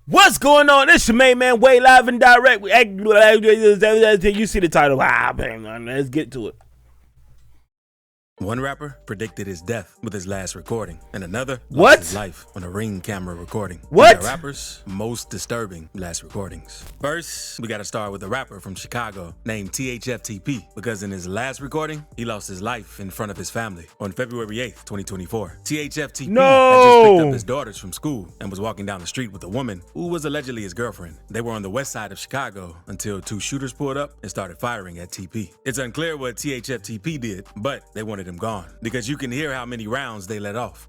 What's going on? It's your main man, Way Live and Direct. You see the title. Let's get to it. One rapper predicted his death with his last recording, and another What? lost his life on a Ring camera recording. What? These are rappers' most disturbing last recordings. First, we gotta start with a rapper from Chicago named THFTP, because in his last recording, he lost his life in front of his family on February 8th, 2024. THFTP had just picked up his daughters from school and was walking down the street with a woman who was allegedly his girlfriend. They were on the west side of Chicago until two shooters pulled up and started firing at TP. It's unclear what THFTP did, but they wanted him gone, because you can hear how many rounds they let off.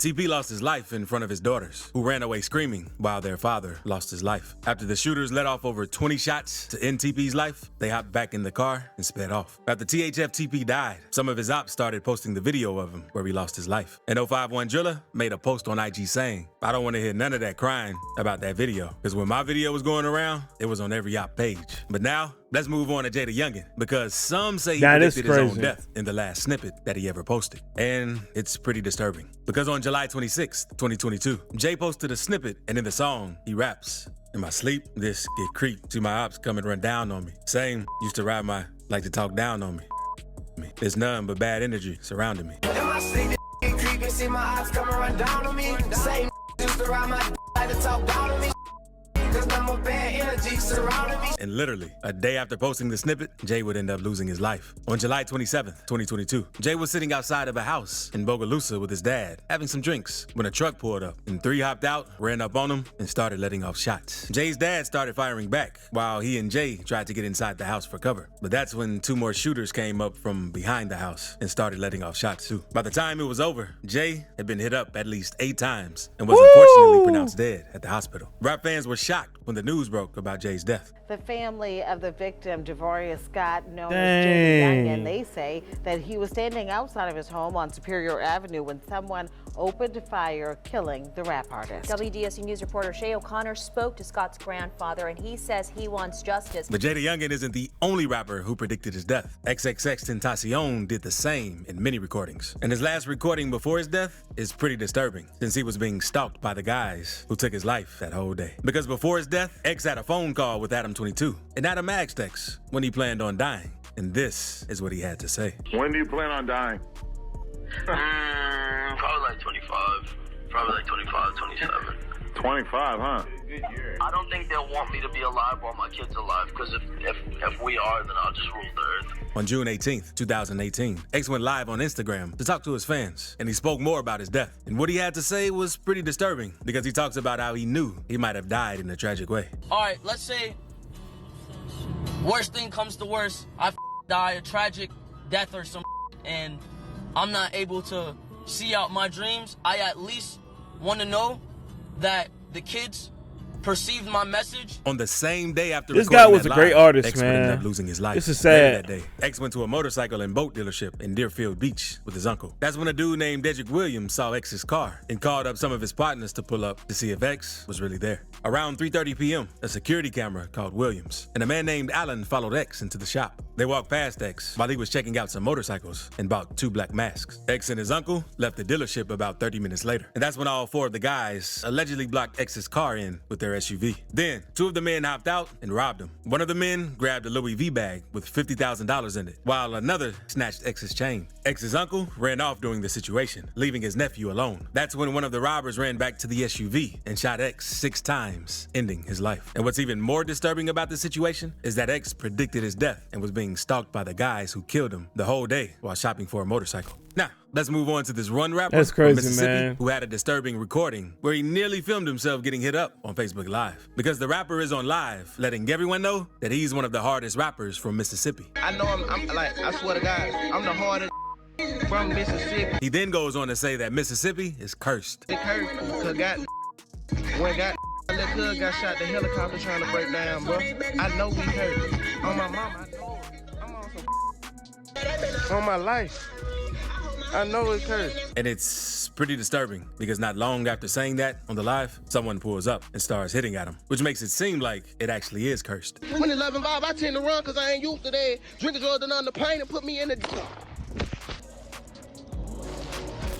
TP lost his life in front of his daughters, who ran away screaming while their father lost his life. After the shooters let off over 20 shots to end TP's life, they hopped back in the car and sped off. After THFTP died, some of his ops started posting the video of him where he lost his life. And 051 Drilla made a post on IG saying, "I don't want to hear none of that crying about that video, because when my video was going around, it was on every op page." But now, let's move on to Jadayoungin, because some say he predicted his own death in the last snippet that he ever posted. And it's pretty disturbing, because on July 26th, 2022, Jay posted a snippet, and in the song, he raps, "In my sleep, this get creep. See my ops come and run down on me. Same used to ride my, like to talk down on me. There's none but bad energy surrounding me." In my sleep, this get creepy. See my ops come and run down on me. Same used to ride my like to talk down on me. There's no more bad energy surrounding me. And literally, a day after posting the snippet, Jay would end up losing his life. On July 27th, 2022, Jay was sitting outside of a house in Bogalusa with his dad, having some drinks, when a truck pulled up, and three hopped out, ran up on him, and started letting off shots. Jay's dad started firing back, while he and Jay tried to get inside the house for cover. But that's when two more shooters came up from behind the house and started letting off shots too. By the time it was over, Jay had been hit up at least 8 times and was unfortunately pronounced dead at the hospital. Rap fans were shocked when the news broke about Jay's death. The family of the victim, Devoria Scott, known as Jadayoungin, they say that he was standing outside of his home on Superior Avenue when someone opened fire, killing the rap artist. WDSU News reporter Shay O'Connor spoke to Scott's grandfather, and he says he wants justice. But Jadayoungin isn't the only rapper who predicted his death. XXXTentacion did the same in many recordings. And his last recording before his death is pretty disturbing, since he was being stalked by the guys who took his life that whole day. Because before his death, X had a phone call with Adam 22, and Adam asked X when he planned on dying. And this is what he had to say. When do you plan on dying? Probably like 25. Probably like 25, 27. 25, huh? I don't think they'll want me to be alive while my kid's alive, because if we are, then I'll just rule the earth. On June 18th, 2018, X went live on Instagram to talk to his fans, and he spoke more about his death. And what he had to say was pretty disturbing, because he talks about how he knew he might have died in a tragic way. All right, let's say worst thing comes to worst, I die a tragic death or some, and I'm not able to see out my dreams. I at least want to know that the kids perceived my message. On the same day after this guy was a that great live, artist, X man. ended up losing his life. This is Later sad. that day, X went to a motorcycle and boat dealership in Deerfield Beach with his uncle. That's when a dude named Dedrick Williams saw X's car and called up some of his partners to pull up to see if X was really there. Around 3:30 p.m., a security camera called Williams, and a man named Allen followed X into the shop. They walked past X while he was checking out some motorcycles and bought 2 black masks. X and his uncle left the dealership about 30 minutes later. And that's when all 4 of the guys allegedly blocked X's car in with their SUV. Then, 2 of the men hopped out and robbed him. One of the men grabbed a Louis V bag with $50,000 in it, while another snatched X's chain. X's uncle ran off during the situation, leaving his nephew alone. That's when one of the robbers ran back to the SUV and shot X 6 times, ending his life. And what's even more disturbing about the situation is that X predicted his death and was being stalked by the guys who killed him the whole day while shopping for a motorcycle. Now, let's move on to this one rapper That's from crazy, Mississippi man. who had a disturbing recording where he nearly filmed himself getting hit up on Facebook Live. Because the rapper is on live, letting everyone know that he's one of the hardest rappers from Mississippi. I know I'm like, I swear to God, I'm the hardest from Mississippi. He then goes on to say that Mississippi is cursed. It hurt, cause when that cuz got shot, the helicopter trying to break down, bro. I know we hurt. On my mama, I know. I'm on some on my life. I know it's cursed. And it's pretty disturbing because not long after saying that on the live, someone pulls up and starts hitting at him, which makes it seem like it actually is cursed. When 11 vibe, I tend to run because I ain't used to that. Drinking drugs and under pain and put me in the...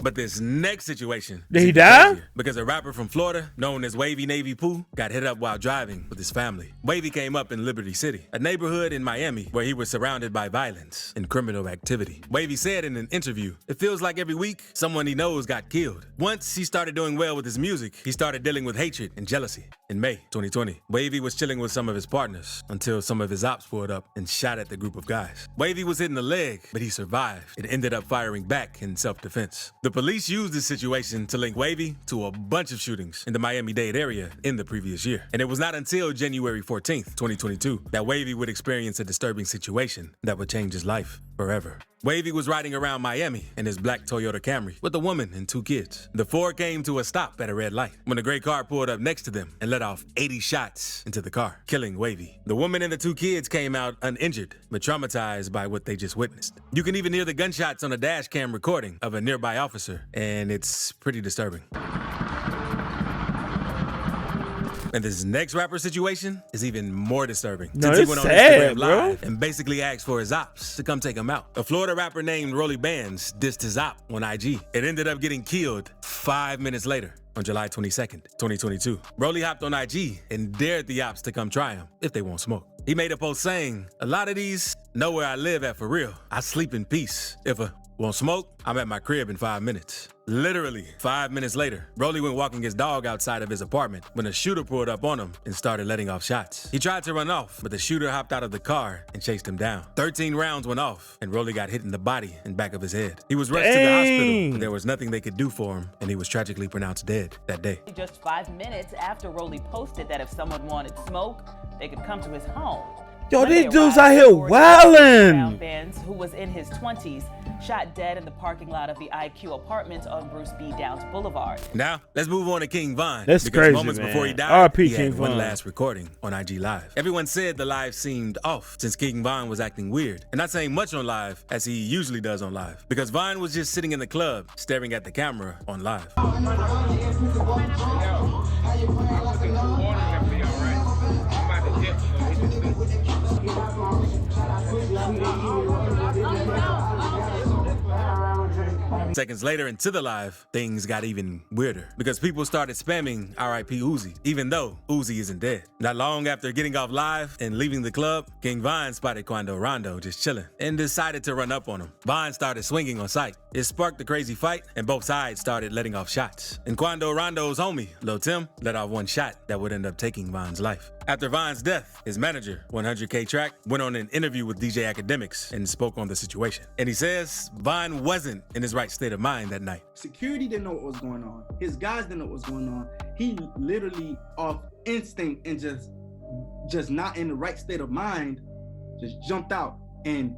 But this next situation. Did he seems die? crazier, because a rapper from Florida, known as Wavy Navy Pooh, got hit up while driving with his family. Wavy came up in Liberty City, a neighborhood in Miami where he was surrounded by violence and criminal activity. Wavy said in an interview, "It feels like every week someone he knows got killed." Once he started doing well with his music, he started dealing with hatred and jealousy. In May 2020, Wavy was chilling with some of his partners until some of his ops pulled up and shot at the group of guys. Wavy was hit in the leg, but he survived and ended up firing back in self-defense. The police used this situation to link Wavy to a bunch of shootings in the Miami-Dade area in the previous year. And it was not until January 14th, 2022, that Wavy would experience a disturbing situation that would change his life forever. Wavy was riding around Miami in his black Toyota Camry with a woman and 2 kids. The 4 came to a stop at a red light when a gray car pulled up next to them and let off 80 shots into the car, killing Wavy. The woman and the 2 kids came out uninjured, but traumatized by what they just witnessed. You can even hear the gunshots on a dash cam recording of a nearby officer, and it's pretty disturbing. And this next rapper situation is even more disturbing. No, Since he it's went on sad, Instagram bro. Live and basically asked for his ops to come take him out. A Florida rapper named Rolly Bands dissed his op on IG. It ended up getting killed 5 minutes later on July 22nd, 2022. Rolly hopped on IG and dared the ops to come try him if they won't smoke. He made a post saying, "A lot of these know where I live at for real. I sleep in peace. If a won't smoke, I'm at my crib in 5 minutes." Literally 5 minutes later, Rolly went walking his dog outside of his apartment when a shooter pulled up on him and started letting off shots. He tried to run off, but the shooter hopped out of the car and chased him down. 13 rounds went off, and Rolly got hit in the body and back of his head. He was rushed to the hospital, but there was nothing they could do for him, and he was tragically pronounced dead that day. Just 5 minutes after Rolly posted that if someone wanted smoke, they could come to his home. Yo, Monday these dudes arrived out here Brown wildin'. Benz, who was in his 20s, shot dead in the parking lot of the IQ Apartments on Bruce B. Downs Boulevard. Now, let's move on to King Von. That's because crazy, moments man. before he died, R.I.P. he King had one Von. last recording on IG Live. Everyone said the live seemed off since King Von was acting weird and not saying much on live as he usually does on live, because Von was just sitting in the club staring at the camera on live. Seconds later into the live, things got even weirder because people started spamming R.I.P. Uzi, even though Uzi isn't dead. Not long after getting off live and leaving the club, King Von spotted Quando Rondo just chilling and decided to run up on him. Von started swinging on sight. It sparked a crazy fight and both sides started letting off shots. And Quando Rondo's homie, Lil Tim, let off one shot that would end up taking Von's life. After Von's death, his manager, 100K Track, went on an interview with DJ Academics and spoke on the situation. And he says Von wasn't in his right state of mind that night. Security didn't know what was going on. His guys didn't know what was going on. He literally, off instinct and just not in the right state of mind, just jumped out and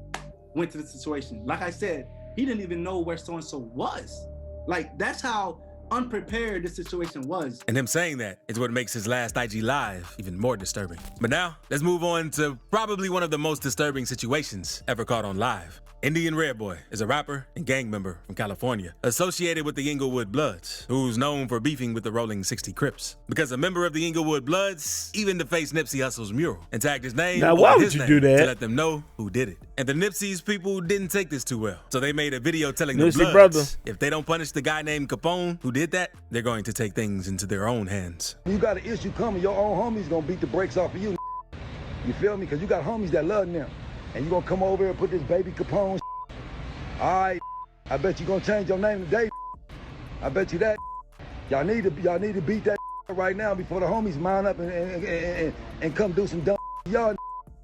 went to the situation. Like I said, he didn't even know where so-and-so was. Like, that's how unprepared this situation was. And him saying that is what makes his last IG Live even more disturbing. But now, let's move on to probably one of the most disturbing situations ever caught on live. Indian Redboy is a rapper and gang member from California, associated with the Inglewood Bloods, who's known for beefing with the Rolling 60 Crips. Because a member of the Inglewood Bloods even defaced Nipsey Hussle's mural and tagged his name Now, over why would his you name do that? to let them know who did it. And the Nipsey's people didn't take this too well, so they made a video telling the Nipsey Bloods, brother. if they don't punish the guy named Capone who did that, they're going to take things into their own hands. You got an issue coming, your own homies gonna beat the brakes off of you. You feel me? Because you got homies that love them. And you gonna come over here and put this baby Capone. All right, I bet you gonna change your name today. I bet you that. Y'all need to beat that right now before the homies mount up and come do some dumb y'all.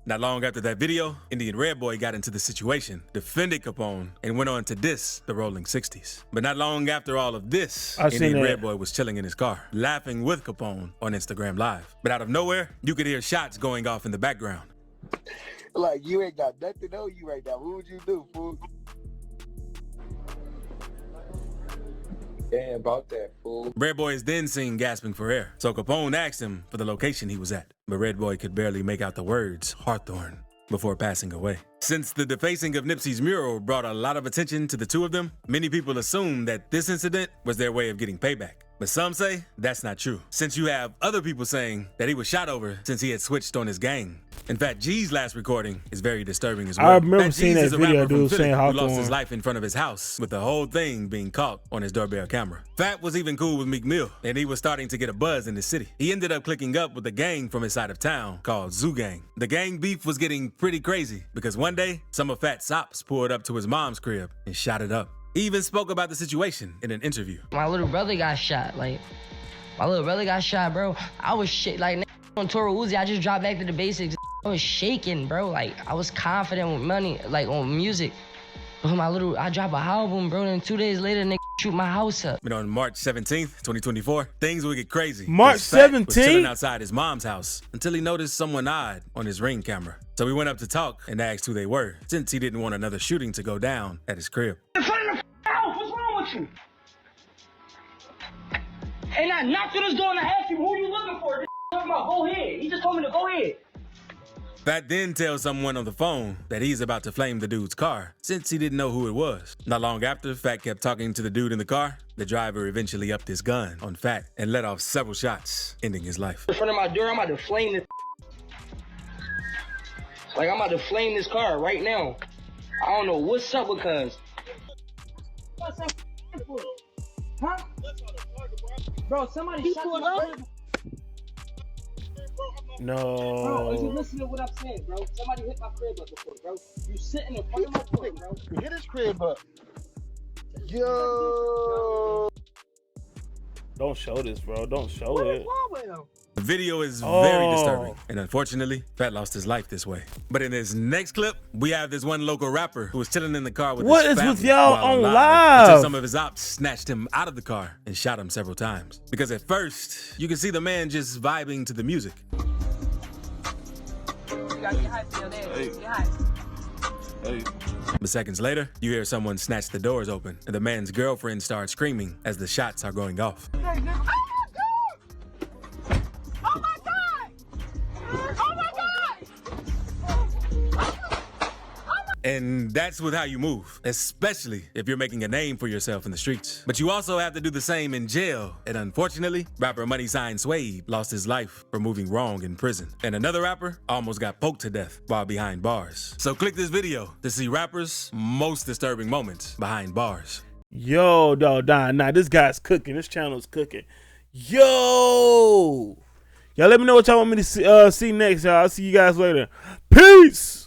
Not long after that video, Indian Redboy got into the situation, defended Capone, and went on to diss the Rolling 60s. But not long after all of this, I've seen Indian that. Redboy was chilling in his car, laughing with Capone on Instagram Live. But out of nowhere, you could hear shots going off in the background. Like, you ain't got nothing on you right now. What would you do, fool? Damn about that, fool. Redboy is then seen gasping for air, so Capone asked him for the location he was at. But Redboy could barely make out the words Hawthorne before passing away. Since the defacing of Nipsey's mural brought a lot of attention to the two of them, many people assumed that this incident was their way of getting payback. But some say that's not true, since you have other people saying that he was shot over since he had switched on his gang. In fact, G's last recording is very disturbing as well. I remember seeing that video, dude, saying who lost his Hawthorne. life in front of his house, with the whole thing being caught on his doorbell camera. Fat was even cool with Meek Mill, and he was starting to get a buzz in the city. He ended up clicking up with a gang from his side of town called Zoo Gang. The gang beef was getting pretty crazy because one day, some of Fat's ops pulled up to his mom's crib and shot it up. He even spoke about the situation in an interview. My little brother got shot, bro. I was shit, like, on Toro Uzi, I just dropped back to the basics. I was shaking, bro. Like, I was confident with money, like, on music. But I dropped an album, bro, and 2 days later, nigga shoot my house up. But on March 17th, 2024, things would get crazy. March 17th? Was chilling outside his mom's house until he noticed someone odd on his Ring camera. So he went up to talk and asked who they were, since he didn't want another shooting to go down at his crib. In front of the house, what's wrong with you? And I knocked on his door and I asked him, who you looking for? This talking about, go ahead. He just told me to go ahead. Fat then tells someone on the phone that he's about to flame the dude's car, since he didn't know who it was. Not long after, Fat kept talking to the dude in the car. The driver eventually upped his gun on Fat and let off several shots, ending his life. In front of my door, I'm about to flame this. Like, I'm about to flame this car right now. I don't know what's up with cuz. What's up for? Huh? Bro, somebody shot me. No. Bro, are you listening to what I'm saying, bro? Somebody hit my crib up before, bro. You sitting in front of my crib, bro. Hit his crib up. Yo. Don't show this, bro. Don't show it. The video is very disturbing, and unfortunately, Fat lost his life this way. But in this next clip, we have this one local rapper who was chilling in the car with What his is family with y'all while on live live? until some of his ops snatched him out of the car and shot him several times. Because at first, you can see the man just vibing to the music. But seconds later, you hear someone snatch the doors open, and the man's girlfriend starts screaming as the shots are going off. And that's with how you move, especially if you're making a name for yourself in the streets. But you also have to do the same in jail. And unfortunately, rapper Money Sign Suede lost his life for moving wrong in prison. And another rapper almost got poked to death while behind bars. So click this video to see rappers' most disturbing moments behind bars. Yo, dog, nah, this guy's cooking. This channel's cooking. Yo! Y'all let me know what y'all want me to see next, y'all. I'll see you guys later. Peace!